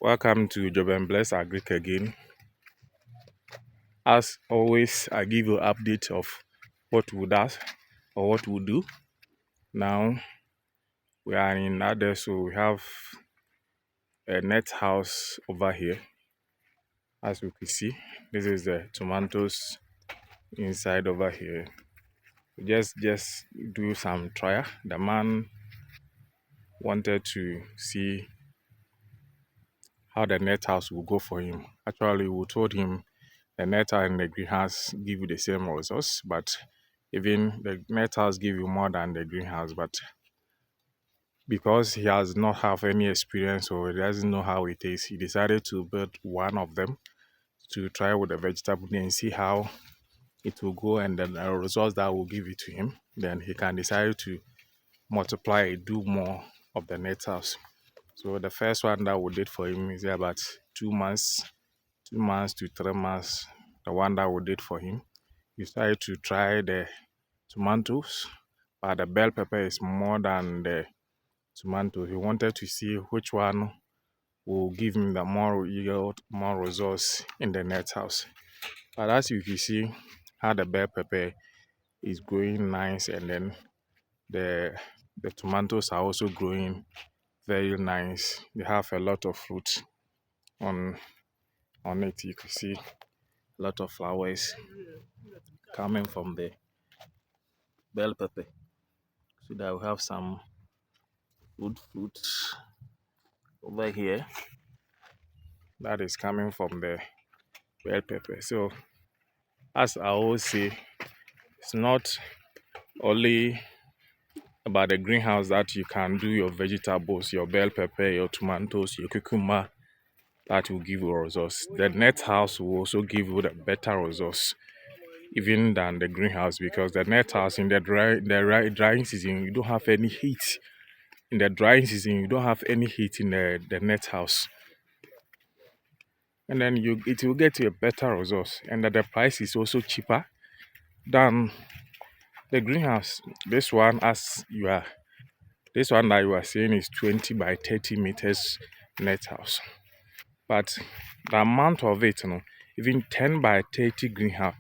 Welcome to JoBenBless Agric again. As always, I give you an update of what we do or what we do. Now we are in Ade, so we have a net house over here. As you can see, this is the tomatoes inside over here. We just do some trial. The man wanted to see how the net house will go for him. Actually, we told him the net house and the greenhouse give you the same results, but even the net house give you more than the greenhouse. But because he has not have any experience or he doesn't know how it is, he decided to build one of them to try with the vegetable and see how it will go, and then the results that will give it to him. Then he can decide to multiply it, do more of the net house. So the first one that we did for him is about 2 months, 2 months to 3 months. The one that we did for him, he decided to try the tomatoes, but the bell pepper is more than the tomato. He wanted to see which one will give him the more yield, more results in the net house. But as you can see, how the bell pepper is growing nice, and then the tomatoes are also growing very nice. They have a lot of fruit on it. You can see a lot of flowers coming from the bell pepper. So that we have some good fruits over here that is coming from the bell pepper. So as I always say, it's not only about the greenhouse that you can do your vegetables, your bell pepper, your tomatoes, your cucumber, that will give you results. The net house will also give you the better results even than the greenhouse, because the net house in the drying season, you don't have any heat. In the drying season, you don't have any heat in the net house, and then it will get you a better results, and that the price is also cheaper than the greenhouse. This one, as you are, this one that you are seeing is 20 by 30 meters net house, but the amount of it, even 10 by 30 greenhouse,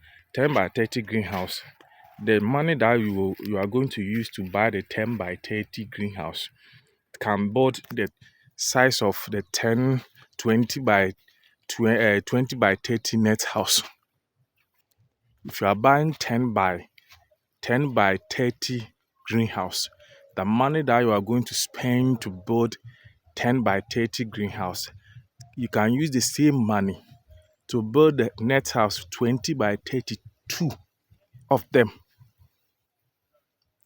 the money that you are going to use to buy the 10 by 30 greenhouse can build the size of the 20 by 30 net house. If you are buying 10 by 30 greenhouse, the money that you are going to spend to build 10 by 30 greenhouse, you can use the same money to build the net house 20 by 32 of them.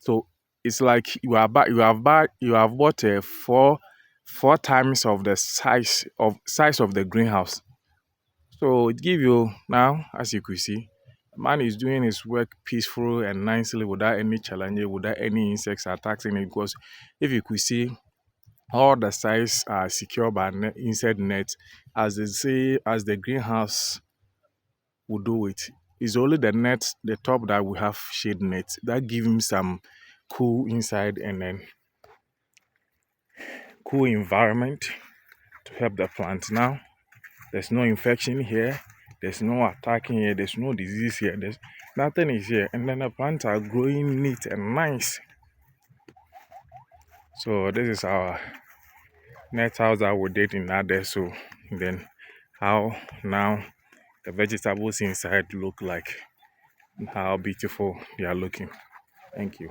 So it's like you have bought a four times of the size of the greenhouse. So it give you, now as you could see, the man is doing his work peaceful and nicely without any challenge, without any insects attacking it. Because if you could see, all the sides are secure by inside net, as they say, as the greenhouse will do it. It's only the net, the top, that we have shade net that give him some cool inside, and then cool environment to help the plant. Now there's no infection here, there's no attacking here, there's no disease here, there's nothing is here, and then the plants are growing neat and nice. So this is our net house that we did in Ade. So then how now the vegetables inside look like, how beautiful they are looking. Thank you.